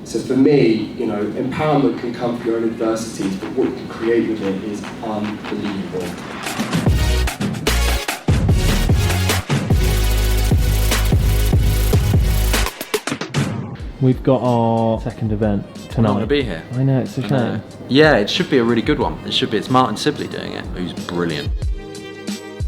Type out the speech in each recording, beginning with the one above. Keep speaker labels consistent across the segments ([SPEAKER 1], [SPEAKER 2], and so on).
[SPEAKER 1] So for me, you know, empowerment can come from your own adversities, but what you can create with it is unbelievable.
[SPEAKER 2] We've got our second event tonight.
[SPEAKER 3] I'm not going to be here.
[SPEAKER 2] I know, it's a shame.
[SPEAKER 3] Yeah, it should be a really good one. It's Martin Sibley doing it, who's brilliant.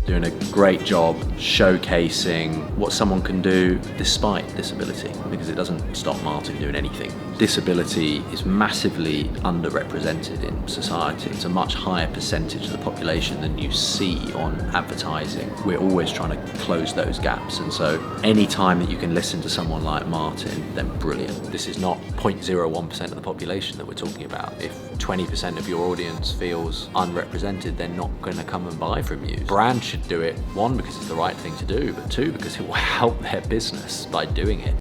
[SPEAKER 3] Doing a great job showcasing what someone can do despite disability, because it doesn't stop Martin doing anything. Disability is massively underrepresented in society. It's a much higher percentage of the population than you see on advertising. We're always trying to close those gaps, and so any time that you can listen to someone like Martin, then brilliant. This is not 0.01% of the population that we're talking about. If 20% of your audience feels unrepresented, they're not going to come and buy from you. Brands should do it, one, because it's the right thing to do, but two, because it will help their business by doing it.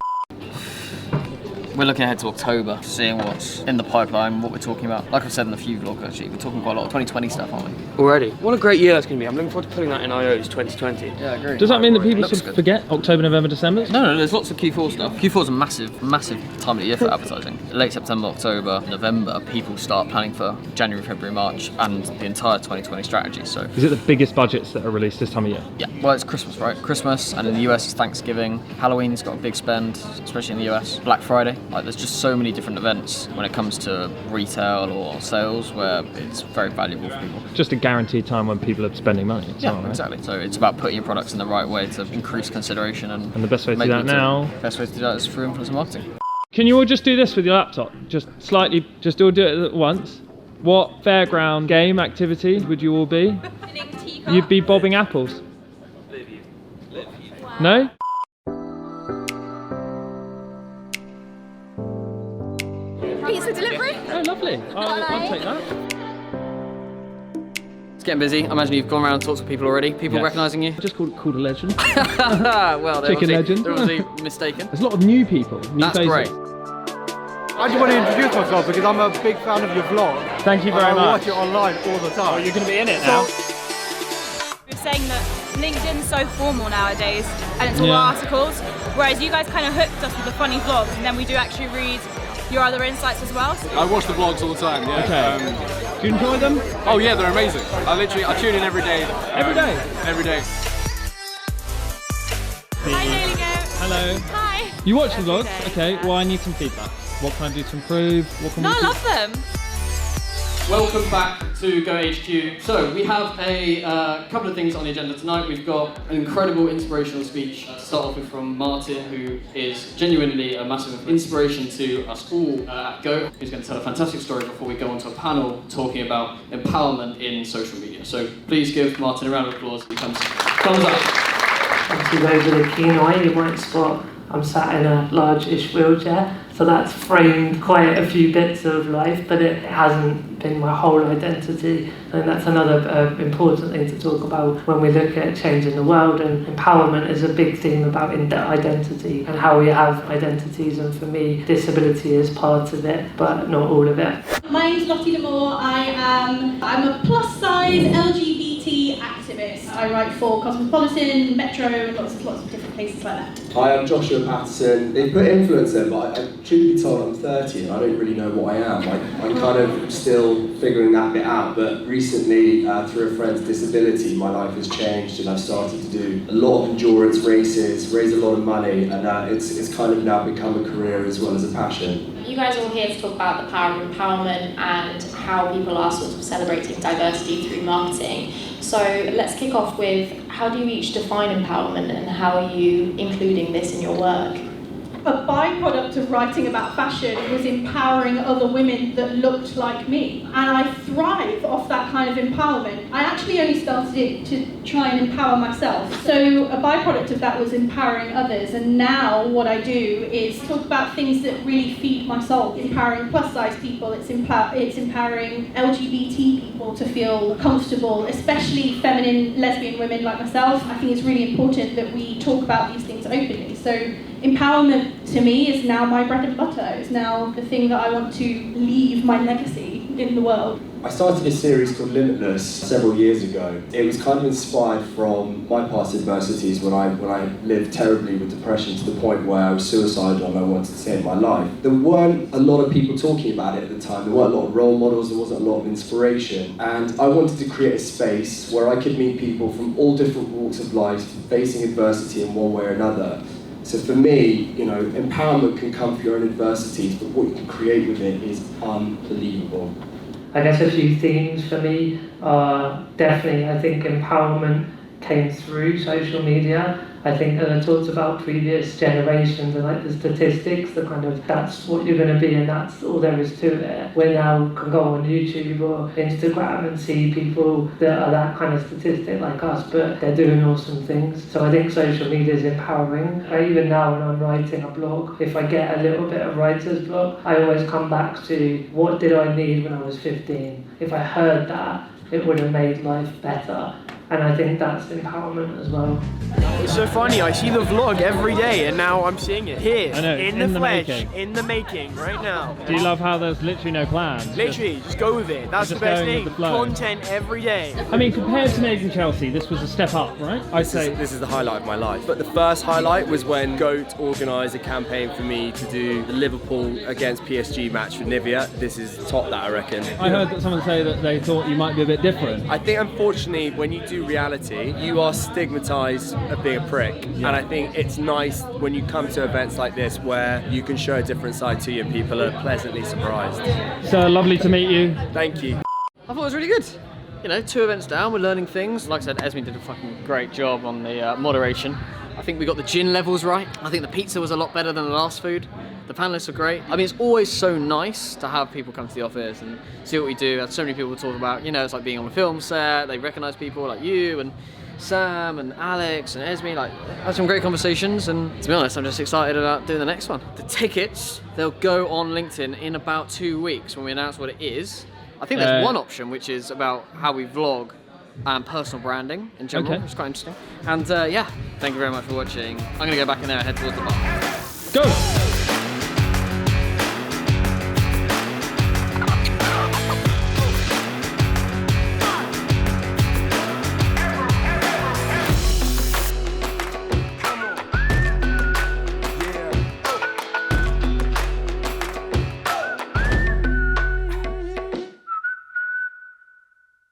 [SPEAKER 4] We're looking ahead to October, seeing what's in the pipeline, what we're talking about. Like I've said in a few vlogs actually, we're talking quite a lot of 2020 stuff, aren't we?
[SPEAKER 5] Already. What a great year that's going to be. I'm looking forward to putting that in IO's 2020.
[SPEAKER 4] Yeah, I agree.
[SPEAKER 2] Does that mean that people should forget October, November, December?
[SPEAKER 4] No, there's lots of Q4 stuff. Q4 is a massive time of the year for advertising. Late September, October, November, people start planning for January, February, March, and the entire 2020 strategy. So,
[SPEAKER 2] is it the biggest budgets that are released this time of year?
[SPEAKER 4] Yeah, well, it's Christmas, right? Christmas, and in the US it's Thanksgiving. Halloween's got a big spend, especially in the US. Black Friday, like there's just so many different events when it comes to retail or sales where it's very valuable for people.
[SPEAKER 2] Just a guaranteed time when people are spending money.
[SPEAKER 4] Yeah, right? Exactly. So it's about putting your products in the right way to increase consideration and
[SPEAKER 2] the best way to do that now?
[SPEAKER 4] The best way to do that is through influencer marketing.
[SPEAKER 2] Can you all just do this with your laptop? Just all do it at once. What fairground game activity would you all be? You'd be bobbing apples. Wow. No?
[SPEAKER 6] Pizza delivery?
[SPEAKER 2] Oh, lovely. I'll take that.
[SPEAKER 4] It's getting busy. I imagine you've gone around and talked to people already. People recognising you?
[SPEAKER 2] I just called a legend.
[SPEAKER 4] Well, they're
[SPEAKER 2] Chicken legend.
[SPEAKER 4] They're obviously mistaken.
[SPEAKER 2] There's a lot of new people.
[SPEAKER 4] That's
[SPEAKER 2] faces.
[SPEAKER 4] great.
[SPEAKER 7] I just want to introduce myself because I'm a big fan of your vlog.
[SPEAKER 2] Thank you very much.
[SPEAKER 7] I watch it online all the time.
[SPEAKER 2] Oh, you're going to be in it now?
[SPEAKER 6] We're saying that LinkedIn's so formal nowadays and it's all articles, whereas you guys kind of hooked us with the funny vlogs and then we do actually read your other insights as well.
[SPEAKER 8] I watch the vlogs all the time, yeah.
[SPEAKER 2] Okay. Do you enjoy them?
[SPEAKER 8] Oh yeah, they're amazing. I tune in every day.
[SPEAKER 2] Every day?
[SPEAKER 8] Every day.
[SPEAKER 6] Hi Dailygoat.
[SPEAKER 2] Hello.
[SPEAKER 6] Hi.
[SPEAKER 2] You watch the vlogs? Okay, well I need some feedback. What can I do to improve? What can we do?
[SPEAKER 6] I love them.
[SPEAKER 9] Welcome back to Go HQ. So we have a couple of things on the agenda tonight. We've got an incredible inspirational speech to start off with from Martin, who is genuinely a massive inspiration to us all at Go, who's going to tell a fantastic story before we go on to a panel talking about empowerment in social media. So please give Martin a round of applause. He comes up.
[SPEAKER 10] If you go to the keynote, you might spot I'm sat in a large-ish wheelchair, so that's framed quite a few bits of life, but it hasn't been my whole identity. And that's another important thing to talk about when we look at changing the world, and empowerment is a big theme about identity and how we have identities, and for me, disability is part of it, but not all of it.
[SPEAKER 11] My name's Lottie Damore. I'm a plus-size LGBT activist. I write for Cosmopolitan, Metro, and lots of different places like that.
[SPEAKER 1] Hi, I'm Joshua Patterson. They put influencer, but truth be told, I'm 30 and I don't really know what I am. I'm kind of still figuring that bit out, but recently, through a friend's disability, my life has changed and I've started to do a lot of endurance races, raise a lot of money, and it's kind of now become a career as well as a passion.
[SPEAKER 12] You guys are all here to talk about the power of empowerment and how people are sort of celebrating diversity through marketing. So let's kick off with, how do you each define empowerment and how are you including this in your work?
[SPEAKER 11] A byproduct of writing about fashion was empowering other women that looked like me. And I thrive off that kind of empowerment. I actually only started it to try and empower myself. So a byproduct of that was empowering others. And now what I do is talk about things that really feed my soul. Empowering plus size people, it's empowering LGBT people to feel comfortable, especially feminine lesbian women like myself. I think it's really important that we talk about these things openly. So empowerment to me is now my bread and butter. It's now the thing that I want to leave my legacy in the world.
[SPEAKER 1] I started a series called Limitless several years ago. It was kind of inspired from my past adversities when I lived terribly with depression to the point where I was suicidal and I wanted to take my life. There weren't a lot of people talking about it at the time. There weren't a lot of role models, there wasn't a lot of inspiration. And I wanted to create a space where I could meet people from all different walks of life facing adversity in one way or another. So for me, empowerment can come from your own adversities, but what you can create with it is unbelievable.
[SPEAKER 10] I guess a few themes for me are definitely, I think empowerment came through social media. I think I talked about previous generations and like the statistics, the kind of that's what you're going to be and that's all there is to it. We now can go on YouTube or Instagram and see people that are that kind of statistic like us, but they're doing awesome things. So I think social media is empowering. Even now when I'm writing a blog, if I get a little bit of writer's block, I always come back to what did I need when I was 15? If I heard that, it would have made life better. And I think that's empowerment as well.
[SPEAKER 13] It's so funny, I see the vlog every day and now I'm seeing it here,
[SPEAKER 2] I know,
[SPEAKER 13] in the flesh,
[SPEAKER 2] making.
[SPEAKER 13] in the making, right now.
[SPEAKER 2] Do you love how there's literally no plans?
[SPEAKER 13] Literally, just go with it. That's the
[SPEAKER 2] just
[SPEAKER 13] best
[SPEAKER 2] going
[SPEAKER 13] thing.
[SPEAKER 2] with the flow.
[SPEAKER 13] Content every day.
[SPEAKER 2] I mean, compared to Made in Chelsea, this was a step up, right?
[SPEAKER 14] I'd say this is the highlight of my life. But the first highlight was when Goat organised a campaign for me to do the Liverpool against PSG match for Nivea. This is top that, I reckon.
[SPEAKER 2] I heard that someone say that they thought you might be a bit different.
[SPEAKER 14] I think unfortunately when you do reality, you are stigmatised of being a prick. And I think it's nice when you come to events like this where you can show a different side to you and people are pleasantly surprised.
[SPEAKER 2] So lovely to meet you.
[SPEAKER 14] Thank you.
[SPEAKER 4] I thought it was really good. 2 events down, we're learning things. Like I said, Esme did a fucking great job on the moderation. I think we got the gin levels right. I think the pizza was a lot better than the last food. The panelists are great. I mean, it's always so nice to have people come to the office and see what we do. There's so many people talk about, it's like being on a film set. They recognise people like you and Sam and Alex and Esme. Like, had some great conversations, and to be honest, I'm just excited about doing the next one. The tickets, they'll go on LinkedIn in about 2 weeks when we announce what it is. I think there's one option, which is about how we vlog and personal branding in general, which is quite interesting. And yeah, thank you very much for watching. I'm going to go back in there and head towards the bar.
[SPEAKER 2] Go!